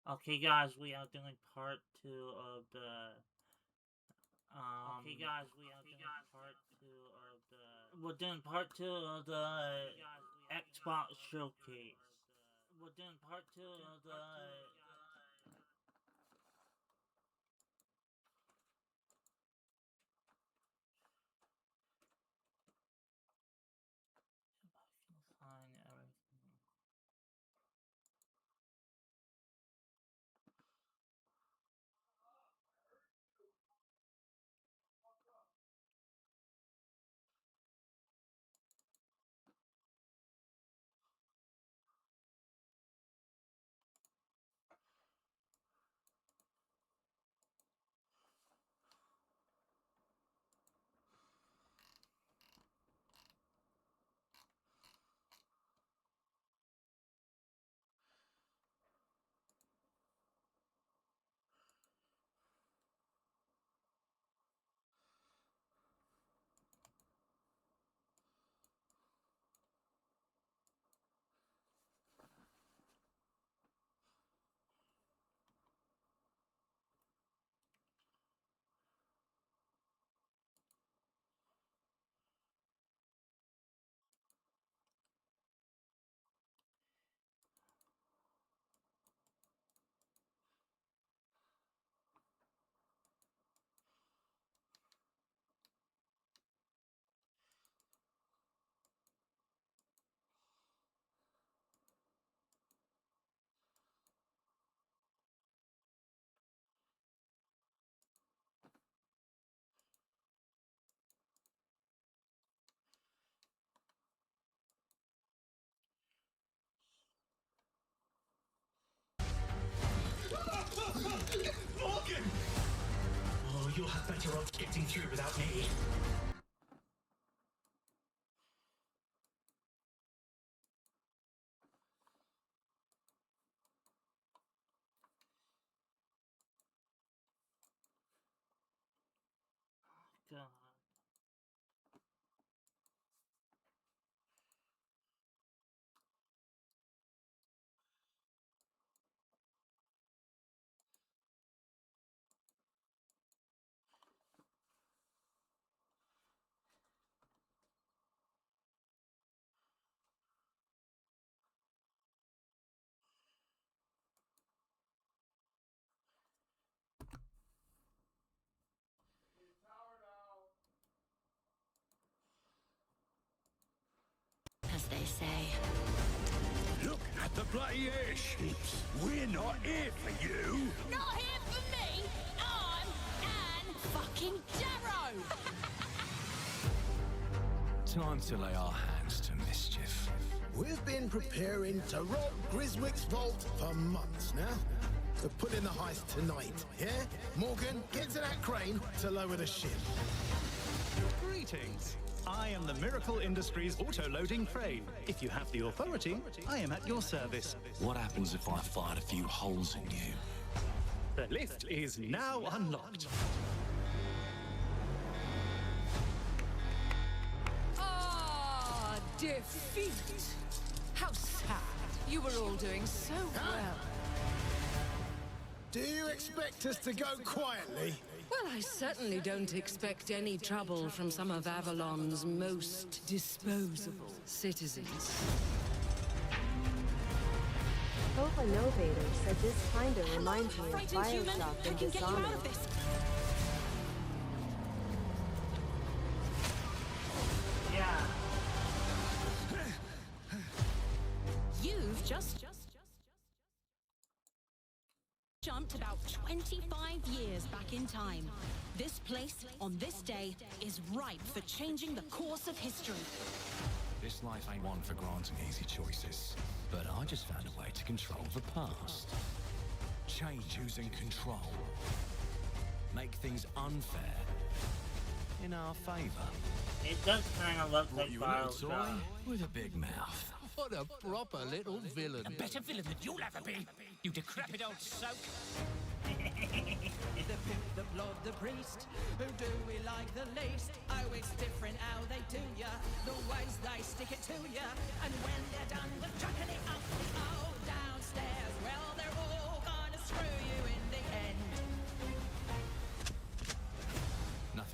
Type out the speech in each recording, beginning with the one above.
Okay, guys, we are doing part two of the. Okay, guys, we are doing part two of the. We're doing part two of the Xbox showcase. We're doing part two of the. Find everything. Morgan! Oh, you'll have better odds getting through without me. God. As they say. Look at the bloody airships. We're not here for you. Not here for me! I'm Anne fucking Darrow! Time to lay our hands to mischief. We've been preparing to rob Griswick's vault for months now. We're putting the heist tonight, yeah? Morgan, get to that crane to lower the ship. Greetings. I am the Miracle Industries auto-loading crane. If you have the authority, I am at your service. What happens if I fired a few holes in you? The lift is now unlocked. Ah, defeat! How sad. You were all doing so well. Do you expect us to go quietly? Well, I certainly don't expect any trouble from some of Avalon's most disposable citizens. Kofa Novator said this kinda reminds me of Bioshock and Dishonored. Yeah. You've just jumped about 25 years back in time. This place, on this day, is ripe for changing the course of history. This life ain't one for granting easy choices. But I just found a way to control the past. Change who's in control. Make things unfair. In our favor. It does kind of look like You a little Bioshock. toy with a big mouth. What a proper little villain. A better villain than you'll ever be, you decrepit old soak. The pimp, the blood, the priest. Who do we like the least? Always different how they do ya. The ways they stick it to ya. And when they're done with chucking it up, oh, downstairs, well, they're all gonna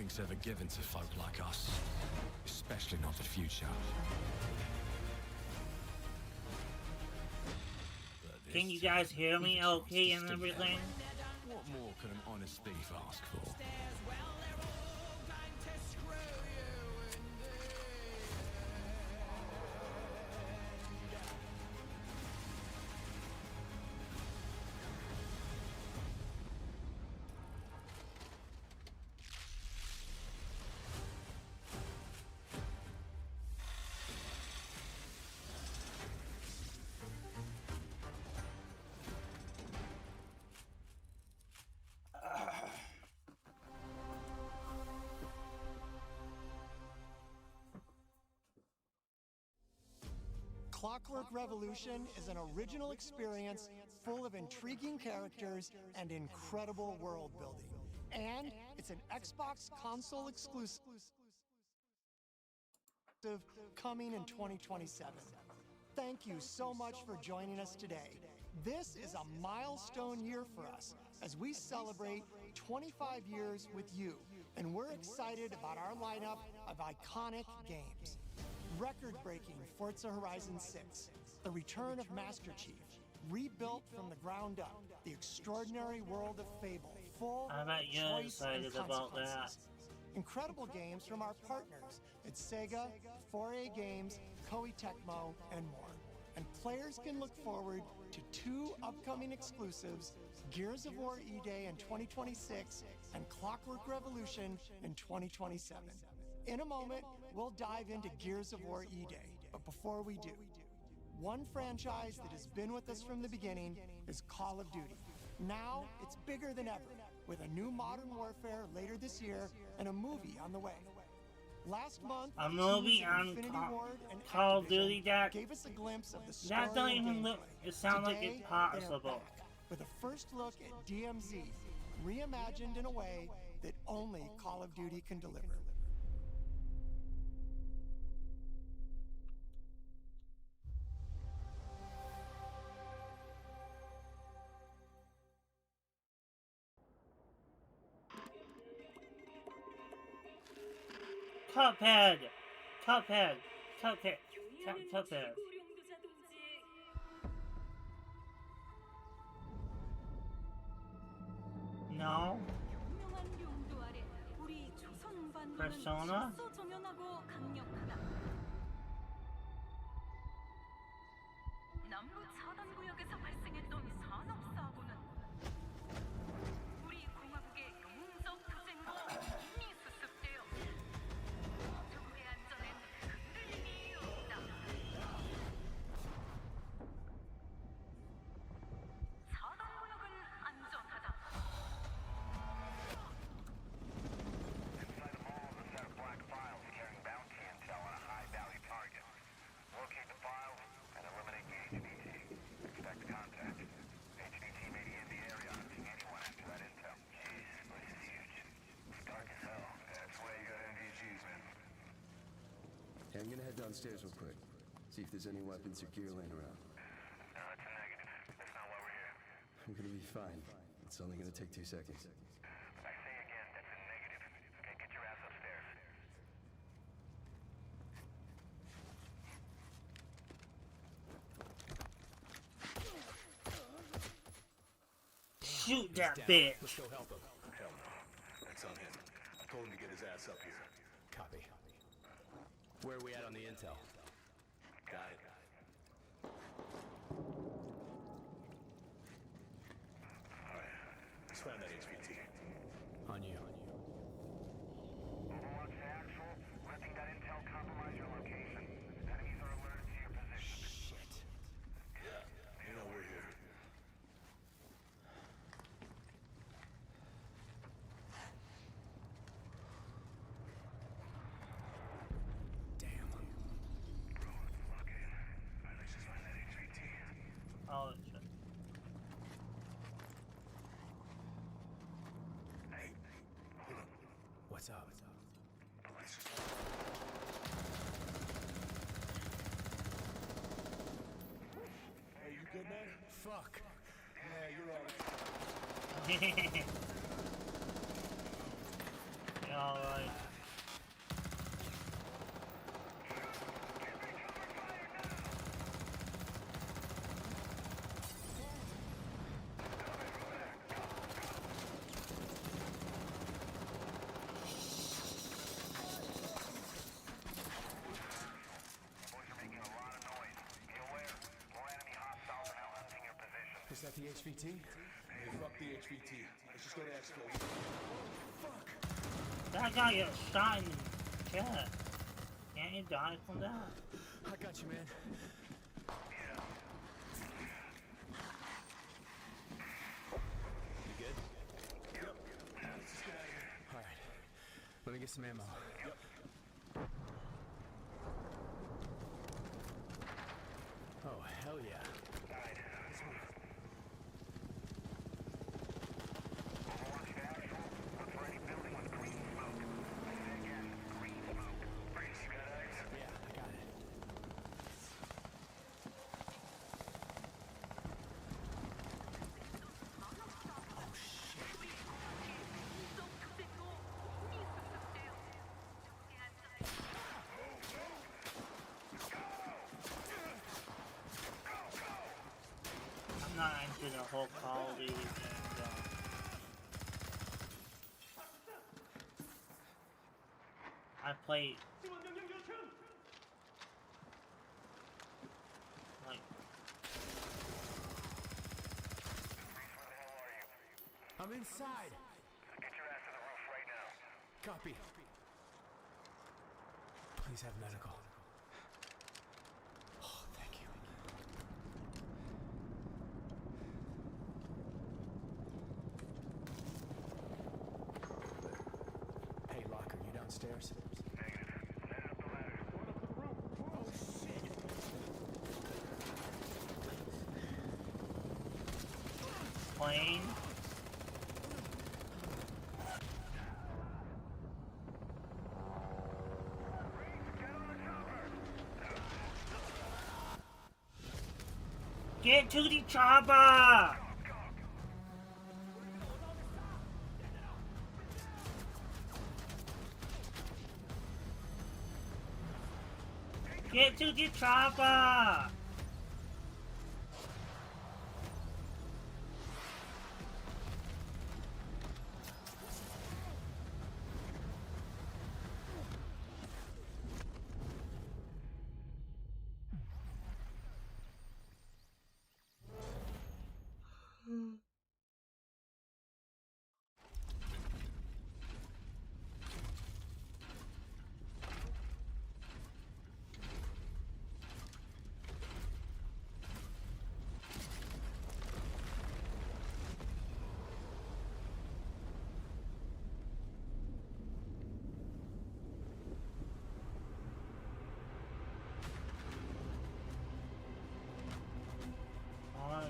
nothing's ever given to folk like us. Especially not the future. Can you guys hear me okay and everything? What more could an honest thief ask for? Clockwork Revolution is an original experience full of intriguing characters and incredible world building. And it's an Xbox console exclusive coming in 2027. Thank you so much for joining us today. This is a milestone year for us as we celebrate 25 years with you, and we're excited about our lineup of iconic games. Record-breaking Forza Horizon 6, the return of Master Chief, rebuilt from the ground up, the extraordinary world of Fable, full I bet you're choice excited and about that. consequences. Incredible games from our partners at Sega, 4A Games, Koei Tecmo, and more. And players can look forward to 2 upcoming exclusives, Gears of War E-Day in 2026 and Clockwork Revolution in 2027. In a moment, we'll dive into Gears of War E-Day, but before we do, one franchise that has been with us from the beginning is Call of Duty. Now, it's bigger than ever, with a new Modern Warfare later this year and a movie on the way. Last month, a movie teams at on Infinity Ward and Call of Activision Duty that gave us a glimpse of the story that don't and even look. gameplay. It sounds like Today, it's they possible. are back with a first look at DMZ, reimagined in a way that only Call of Duty can deliver. Cuphead! Cuphead! Cuphead! Cuphead! No? Persona? 남부 차단 구역에서 발생했던 산업사고는 우리 공화국의 용적 투쟁으로 이미 수습되어 조국의 안전엔 흔들림이 없다. 차단 구역은 안전하다. Inside the mall is a set of black files carrying bounty intel on a high-value target. Locate the files and eliminate the HVT. Expect contact. HVT may be in the area hunting anyone after that intel. Jeez, this place is huge. It's dark as hell. That's why you got NVGs, man. Hey, I'm gonna head downstairs real quick. See if there's any weapons or gear laying around. No, that's a negative. That's not why we're here. I'm gonna be fine. It's only gonna take 2 seconds. I say again, that's a negative. Okay, get your ass upstairs. Shoot that bitch! Let's go help him. Hell no. That's on him. I told him to get his ass up here. Copy. Where are we at on the intel? Got it. Alright. Let's find that HVT. On you. Overwatch to actual. Letting that intel compromise your location. Enemies are alerted to your position. Shit. Yeah. You know we're here. Damn. Alright, let's just find that HVT. Oh, shit. Hey. Hold up. What's up? Hey, you good, man? Fuck. Yeah, you're all right. Alright. Is that the HVT? Hey, fuck the HVT. Let's just go to Expo. Fuck! That guy got shot in the chest. Can't you die from that? I got you, man. You good? Yep. Let's just get out of here. Alright. Let me get some ammo. Yep. Oh, hell yeah. I'm not into the whole Call of Duty thing, though. I played like I'm inside. Get your ass to the roof right now. Copy. Please have medical. Oh, thank you. Hey, Locker, you downstairs? Negative. Headed up the ladder. Going up to the roof. Oh, shit. plane. Get to the chopper! Get to the chopper!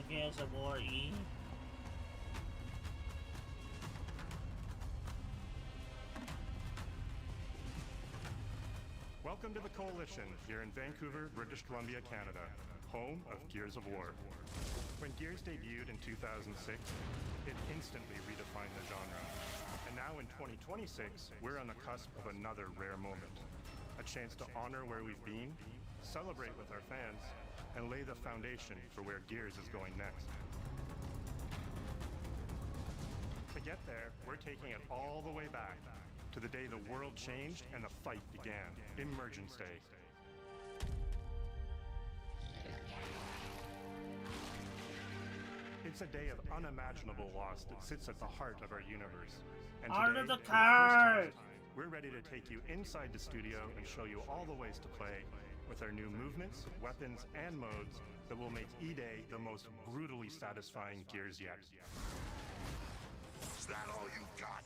Gears of War E. Welcome to the Coalition, here in Vancouver, British Columbia, Canada, home of Gears of War. When Gears debuted in 2006, it instantly redefined the genre. And now in 2026, we're on the cusp of another rare moment. A chance to honor where we've been, celebrate with our fans, and lay the foundation for where Gears is going next. To get there, we're taking it all the way back to the day the world changed and the fight began, Emergence Day. It's a day of unimaginable loss that sits at the heart of our universe. And Art today, of the for the first card! time, we're ready to take you inside the studio and show you all the ways to play with our new movements, weapons, and modes that will make E-Day the most brutally satisfying Gears yet. Is that all you got?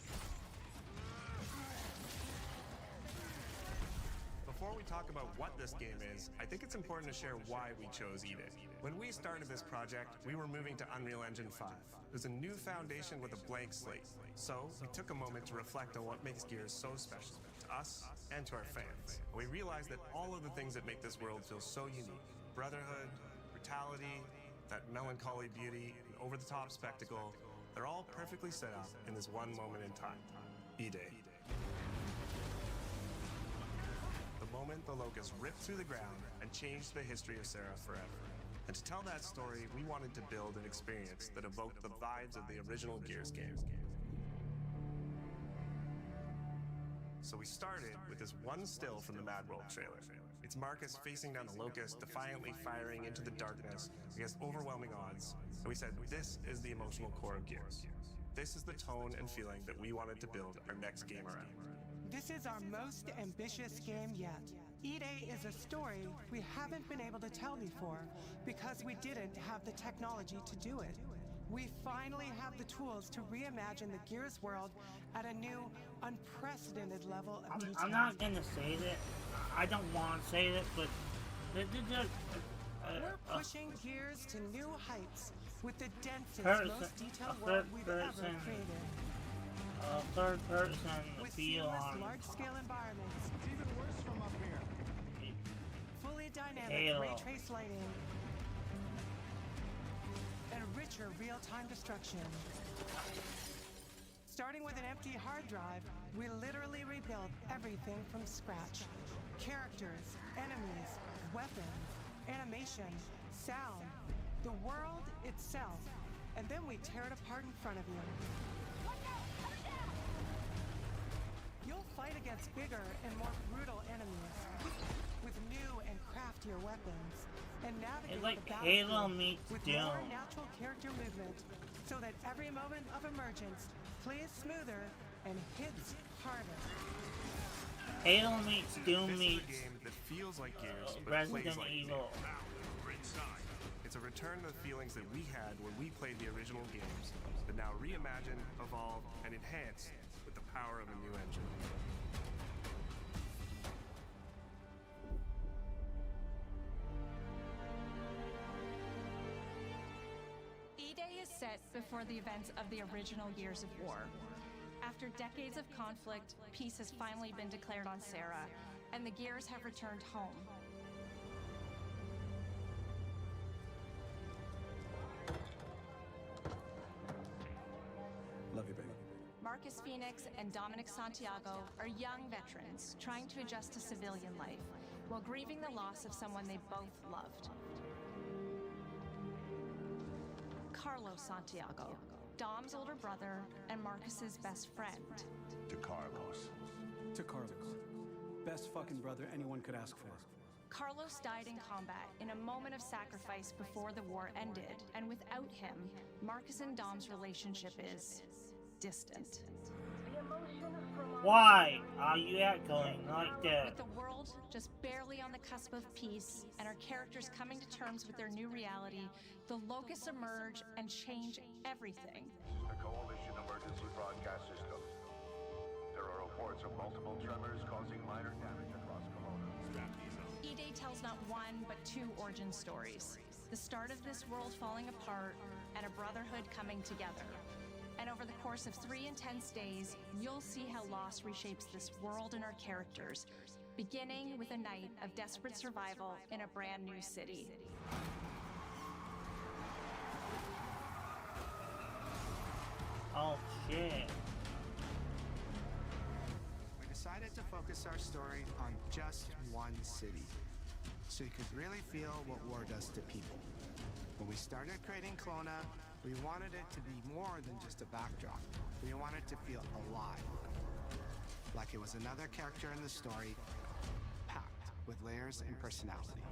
Before we talk about what this game is, I think it's important to share why we chose E-Day. When we started this project, we were moving to Unreal Engine 5. There's a new foundation with a blank slate. So, we took a moment to reflect on what makes Gears so special to us and to our fans. We realized that all of the things that make this world feel so unique, brotherhood, brutality, that melancholy beauty, and over-the-top spectacle, they're all perfectly set up in this one moment in time, E-Day. moment the Locusts ripped through the ground and changed the history of Serra forever. And to tell that story, we wanted to build an experience that evoked the vibes of the original Gears game. So we started with this one still from the Mad World trailer. It's Marcus facing down the Locust, defiantly firing into the darkness against overwhelming odds. And we said, this is the emotional core of Gears. This is the tone and feeling that we wanted to build our next game around. This is our most ambitious game yet. E-Day is a story we haven't been able to tell before because we didn't have the technology to do it. We finally have the tools to reimagine the Gears world at a new, unprecedented level of detail. I'm not gonna say that. I don't want to say that, but we're pushing Gears to new heights with the densest, most detailed world we've ever created. Third person with feel on large-scale environments. It's even worse from up here. Fully dynamic ray trace lighting. And richer real-time destruction. Starting with an empty hard drive, we literally rebuilt everything from scratch. Characters, enemies, weapons, animation, sound, the world itself. And then we tear it apart in front of you. You'll fight against bigger and more brutal enemies with new and craftier weapons and navigate it's like the Halo battlefield meets with Doom. more natural character movement so that every moment of emergence plays smoother and hits harder. Halo meets Doom meets This is a game that feels like Gears, but Resident plays like Evil. It's a return to the feelings that we had when we played the original games, but now reimagined, evolved, and enhanced with the power of a new engine. E-Day is set before the events of the original Gears of War. After decades of conflict, peace has finally been declared on Serra, and the Gears have returned home. Love you, baby. Marcus Phoenix and Dominic Santiago are young veterans trying to adjust to civilian life while grieving the loss of someone they both loved. Carlos Santiago, Dom's older brother and Marcus's best friend. To Carlos. To Carlos. Best fucking brother anyone could ask for. Carlos died in combat in a moment of sacrifice before the war ended, and without him, Marcus and Dom's relationship is distant. Why are you echoing like that? With the world just barely on the cusp of peace and our characters coming to terms with their new reality, the Locusts emerge and change everything. The Coalition Emergency Broadcast System. There are reports of multiple tremors causing minor damage across Kelowna. E-Day tells not one, but two origin stories. The start of this world falling apart and a brotherhood coming together. And over the course of 3 intense days, you'll see how loss reshapes this world and our characters, beginning with a night of desperate survival in a brand new city. Oh shit. We decided to focus our story on just one city, so you could really feel what war does to people. When we started creating Kelowna, we wanted it to be more than just a backdrop. We wanted to feel alive. Like it was another character in the story, packed with layers and personality.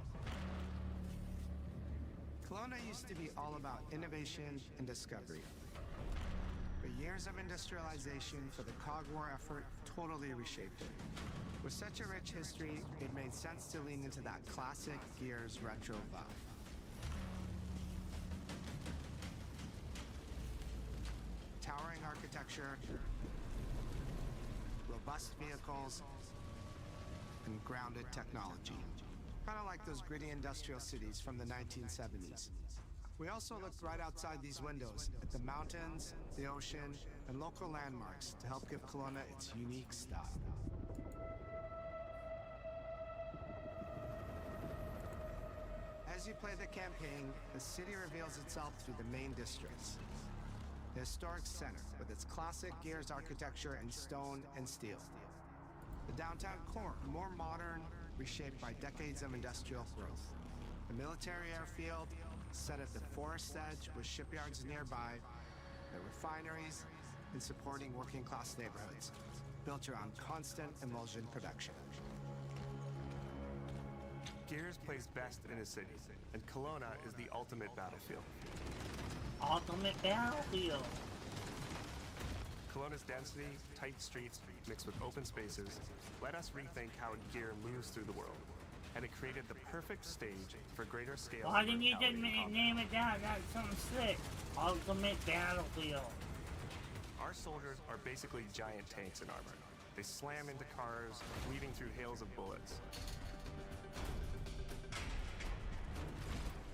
Kelowna used to be all about innovation and discovery. But years of industrialization for the COG War effort totally reshaped it. With such a rich history, it made sense to lean into that classic Gears retro vibe. Towering architecture, robust vehicles, and grounded technology. Kind of like those gritty industrial cities from the 1970s. We also looked right outside these windows at the mountains, the ocean, and local landmarks to help give Kelowna its unique style. As you play the campaign, the city reveals itself through the main districts. The historic center, with its classic Gears architecture in stone and steel. The downtown core, more modern, reshaped by decades of industrial growth. The military airfield, set at the forest edge with shipyards nearby, the refineries, and supporting working-class neighborhoods, built around constant emulsion production. Gears plays best in a city, and Kelowna is the ultimate battlefield. Ultimate battlefield! Kelowna's density, tight streets, mixed with open spaces, let us rethink how Gear moves through the world. And it created the perfect stage for greater scale. Why didn't you just name it that? That's something sick. Ultimate battlefield. Our soldiers are basically giant tanks in armor. They slam into cars, weaving through hails of bullets.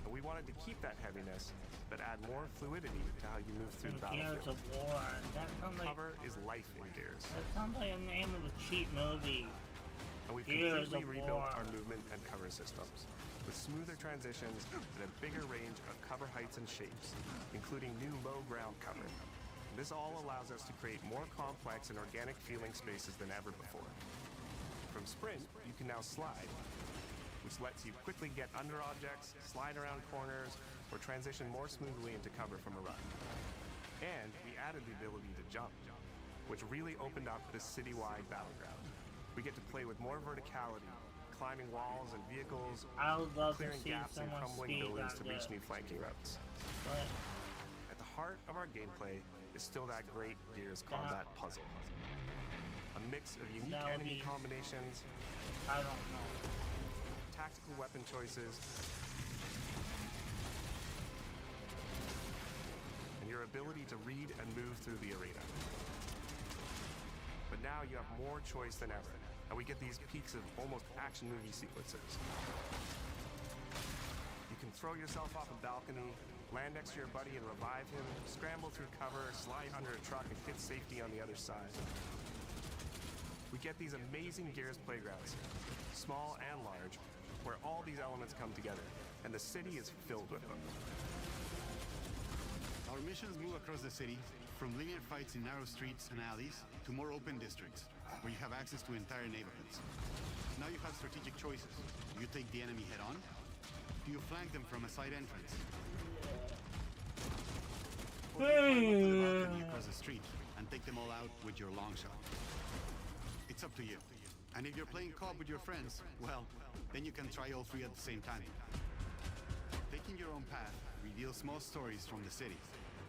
And we wanted to keep that heaviness, but add more fluidity to how you move through the battlefield. Gears of War. That sounds like, cover is life in Gears. That sounds like the name of a cheap movie. And we've Gears completely of rebuilt War. our movement and cover systems, with smoother transitions and a bigger range of cover heights and shapes, including new low ground cover. This all allows us to create more complex and organic feeling spaces than ever before. From Sprint, you can now slide, which lets you quickly get under objects, slide around corners, or transition more smoothly into cover from a run. And we added the ability to jump, which really opened up this citywide battleground. We get to play with more verticality, climbing walls and vehicles, clearing gaps and crumbling buildings to reach new flanking routes. At the heart of our gameplay is still that great Gears combat puzzle. A mix of unique enemy combinations, I don't know, tactical weapon choices, and your ability to read and move through the arena. But now you have more choice than ever, and we get these peaks of almost action movie sequences. You can throw yourself off a balcony, land next to your buddy and revive him, scramble through cover, slide under a truck, and hit safety on the other side. We get these amazing Gears playgrounds, small and large, where all these elements come together, and the city is filled with them. Our missions move across the city, from linear fights in narrow streets and alleys to more open districts, where you have access to entire neighborhoods. Now you have strategic choices. Do you take the enemy head-on? Do you flank them from a side entrance? Or do you climb up to the balcony across the street and take them all out with your long shot? It's up to you. And if you're playing co-op with your friends, well, then you can try all three at the same time. Taking your own path reveals small stories from the city.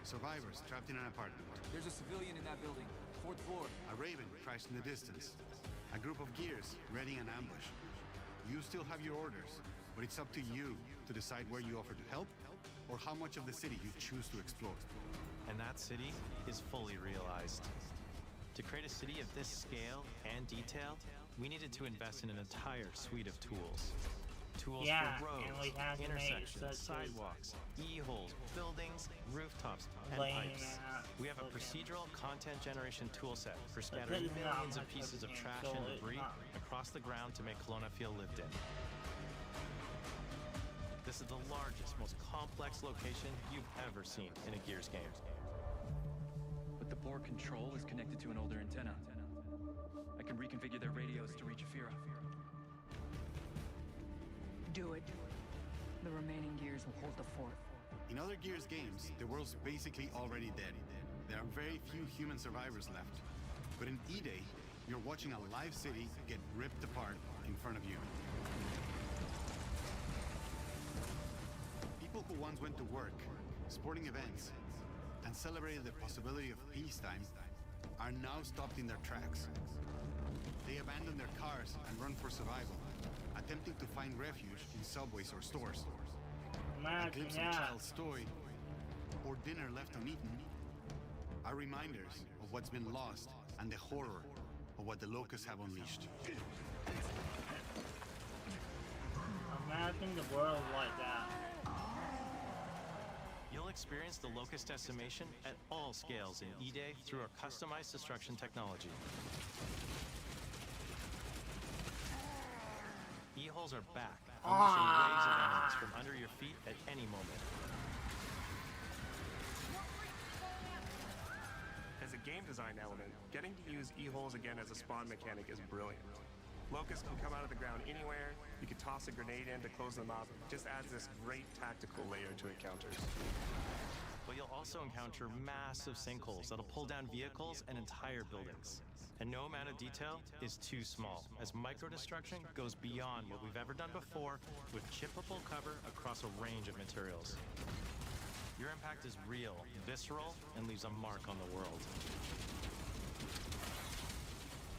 Survivors trapped in an apartment. There's a civilian in that building. 4th floor. A Raven crashed in the distance. A group of Gears readying an ambush. You still have your orders, but it's up to you to decide where you offer to help or how much of the city you choose to explore. And that city is fully realized. To create a city of this scale and detail, we needed to invest in an entire suite of tools. Tools for roads, intersections, sidewalks, e-holes, buildings, rooftops, and pipes. We have a procedural content generation toolset for scattering millions of pieces of trash and debris across the ground to make Kelowna feel lived in. This is the largest, most complex location you've ever seen in a Gears game. But the board control is connected to an older antenna. I can reconfigure their radios to reach Afira. Do it. The remaining Gears will hold the fort. In other Gears games, the world's basically already dead. There are very few human survivors left. But in E-Day, you're watching a live city get ripped apart in front of you. People who once went to work, sporting events, and celebrated the possibility of peacetime are now stopped in their tracks. They abandon their cars and run for survival, attempting to find refuge in subways or stores. A glimpse of a child's toy or dinner left uneaten are reminders of what's been lost and the horror of what the locusts have unleashed. Imagine the world like that. You'll experience the Locust decimation at all scales in E-Day through our customized destruction technology. E-holes are back, unleashing waves of enemies from under your feet at any moment. As a game design element, getting to use E-holes again as a spawn mechanic is brilliant. Locusts can come out of the ground anywhere. You can toss a grenade in to close them up. Just adds this great tactical layer to encounters. But you'll also encounter massive sinkholes that'll pull down vehicles and entire buildings. And no amount of detail is too small, as micro-destruction goes beyond what we've ever done before with chippable cover across a range of materials. Your impact is real, visceral, and leaves a mark on the world.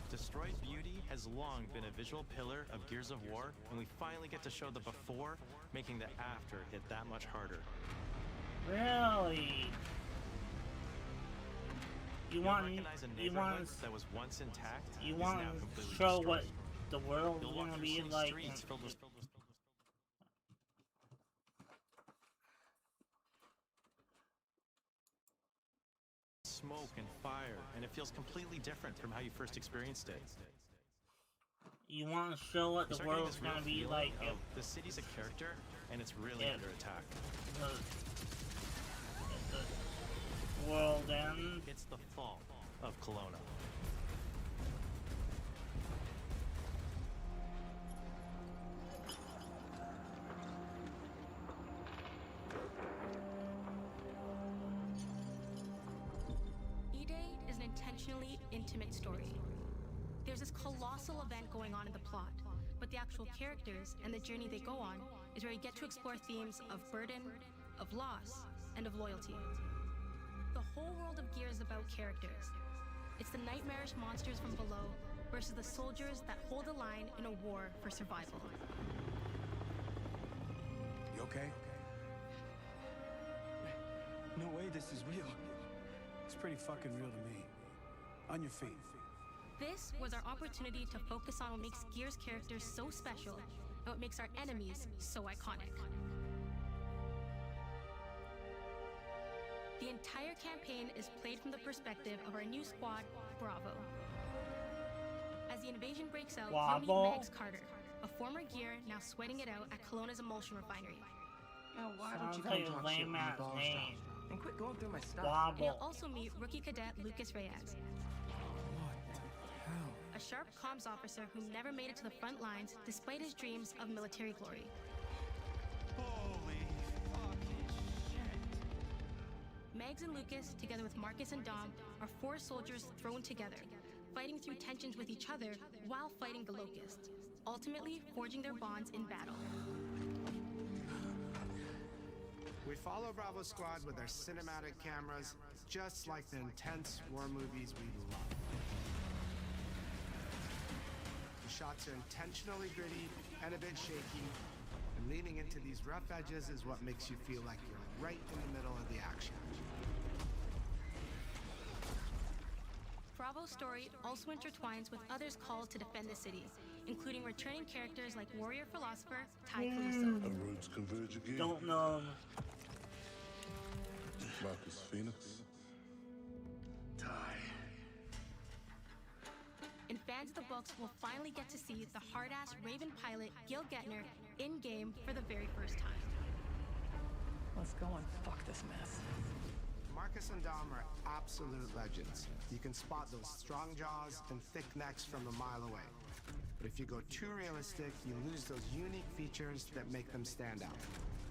Destroyed Beauty has long been a visual pillar of Gears of War, and we finally get to show the before, making the after hit that much harder. Really? You want that was once intact. You want to show what the world is going to be like. Smoke and fire, and it feels completely different from how you first experienced it. You want to show what the world's going to be like. The city's a character, and it's really under attack. The world ends. It's the fall of Kelowna. E-Day is an intentionally intimate story. There's this colossal event going on in the plot, but the actual characters and the journey they go on is where you get to explore themes of burden, of loss, and of loyalty. The whole world of Gears is about characters. It's the nightmarish monsters from below versus the soldiers that hold the line in a war for survival. You okay? No way this is real. It's pretty fucking real to me. On your feet. This was our opportunity to focus on what makes Gears characters so special and what makes our enemies so iconic. The entire campaign is played from the perspective of our new squad, Bravo. As the invasion breaks out, you'll meet Megs Carter, a former Gear now sweating it out at Kelowna's emulsion refinery. Now why don't you Sounds come like talk shit lame when ass the ball's name. down? And quit going through my stuff. And you'll also meet rookie cadet Lucas Reyes. A sharp comms officer who never made it to the front lines despite his dreams of military glory. Holy fucking shit. Megs and Lucas, together with Marcus and Dom, are four soldiers thrown together, fighting through tensions with each other while fighting the Locusts, ultimately forging their bonds in battle. We follow Bravo Squad with our cinematic cameras, just like the intense war movies we love. The shots are intentionally gritty and a bit shaky, and leaning into these rough edges is what makes you feel like you're right in the middle of the action. Bravo's story also intertwines with others called to defend the city, including returning characters like warrior philosopher Ty Caluso. Our roads converge again. Don't know. Marcus Phoenix. Ty. And fans of the books will finally get to see the hard-ass Raven pilot Gil Gettner in-game for the very first time. Let's go and fuck this mess. Marcus and Dom are absolute legends. You can spot those strong jaws and thick necks from a mile away. But if you go too realistic, you lose those unique features that make them stand out.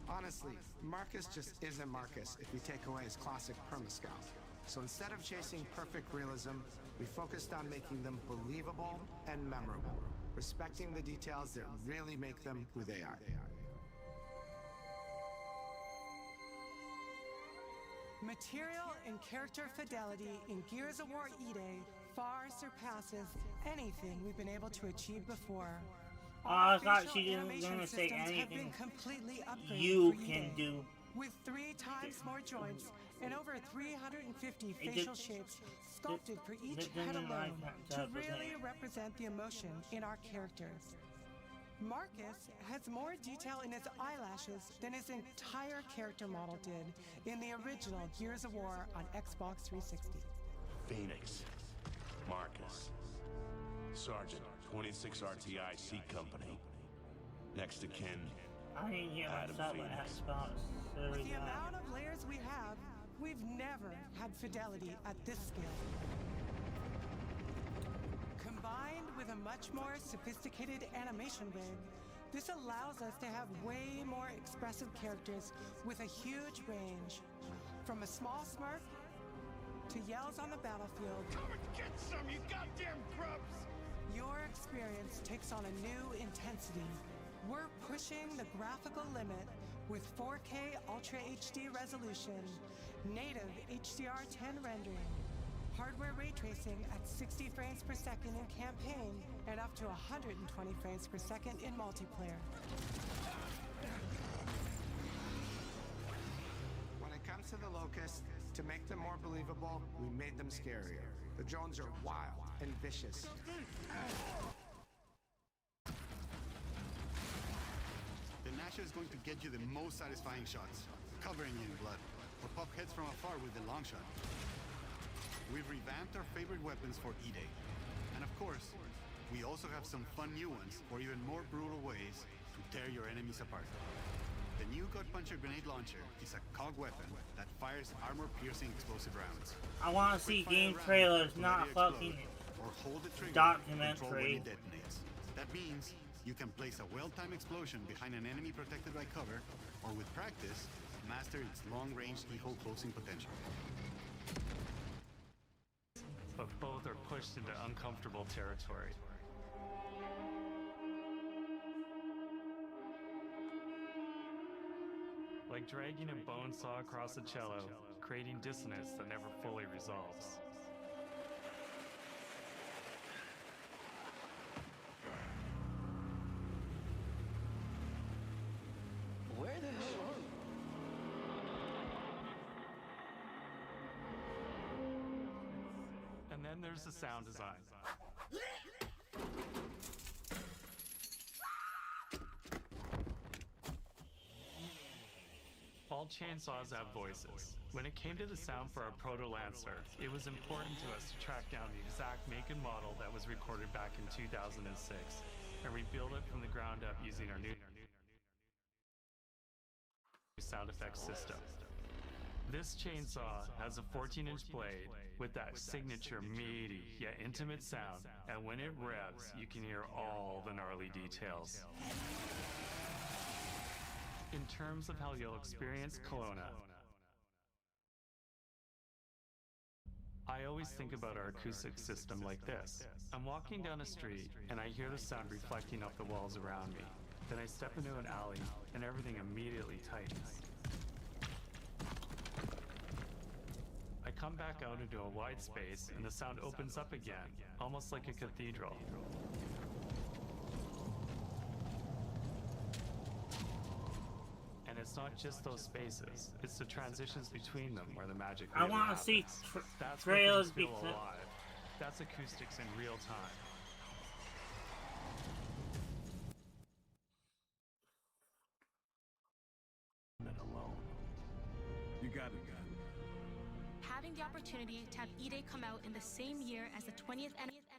Honestly, Marcus just isn't Marcus if you take away his classic perma-scout. So instead of chasing perfect realism, we focused on making them believable and memorable, respecting the details that really make them who they are. Material and character fidelity in Gears of War E-Day far surpasses anything we've been able to achieve before. Oh, I thought she didn't gonna say anything you can do. With 3 times more joints and over 350 facial shapes sculpted for each head alone to really represent the emotion in our characters. Marcus has more detail in his eyelashes than his entire character model did in the original Gears of War on Xbox 360. Phoenix. Marcus. Sergeant, 26 RTI C Company. Next to kin, I didn't hear myself with Xbox. With the amount of layers we have, we've never had fidelity at this scale. Combined with a much more sophisticated animation rig, this allows us to have way more expressive characters with a huge range. From a small smirk to yells on the battlefield. Come and get some, you goddamn grubs! Your experience takes on a new intensity. We're pushing the graphical limit with 4K Ultra HD resolution, native HDR10 rendering, hardware ray tracing at 60 frames per second in campaign and up to 120 frames per second in multiplayer. When it comes to the Locusts, to make them more believable, we made them scarier. The drones are wild and vicious. The Gnasher is going to get you the most satisfying shots, covering you in blood, or pop heads from afar with the long shot. We've revamped our favorite weapons for E-Day. And of course, we also have some fun new ones for even more brutal ways to tear your enemies apart. The new Gut Puncher grenade launcher is a COG weapon that fires armor-piercing explosive rounds. I want to see game trailers, not fucking or hold the trigger documentary. when it detonates. That means you can place a well-timed explosion behind an enemy protected by cover, or with practice, master its long-range keyhole closing potential. But both are pushed into uncomfortable territory. Like dragging a bone saw across a cello, creating dissonance that never fully resolves. Where the hell are we? And then there's the sound design. All chainsaws have voices. When it came to the sound for our Proto Lancer, it was important to us to track down the exact make and model that was recorded back in 2006 and rebuild it from the ground up using our new sound effects system. This chainsaw has a 14-inch blade with that signature meaty yet intimate sound, and when it revs, you can hear all the gnarly details. In terms of how you'll experience Kelowna, I always think about our acoustic system like this. I'm walking down a street and I hear the sound reflecting off the walls around me. Then I step into an alley and everything immediately tightens. I come back out into a wide space and the sound opens up again, almost like a cathedral. And it's not just those spaces, it's the transitions between them where the magic really I want to see That's trailers where things feel alive. That's acoustics in real time. Alone. You got it, gun. Having the opportunity to have E-Day come out in the same year as the 20th anniversary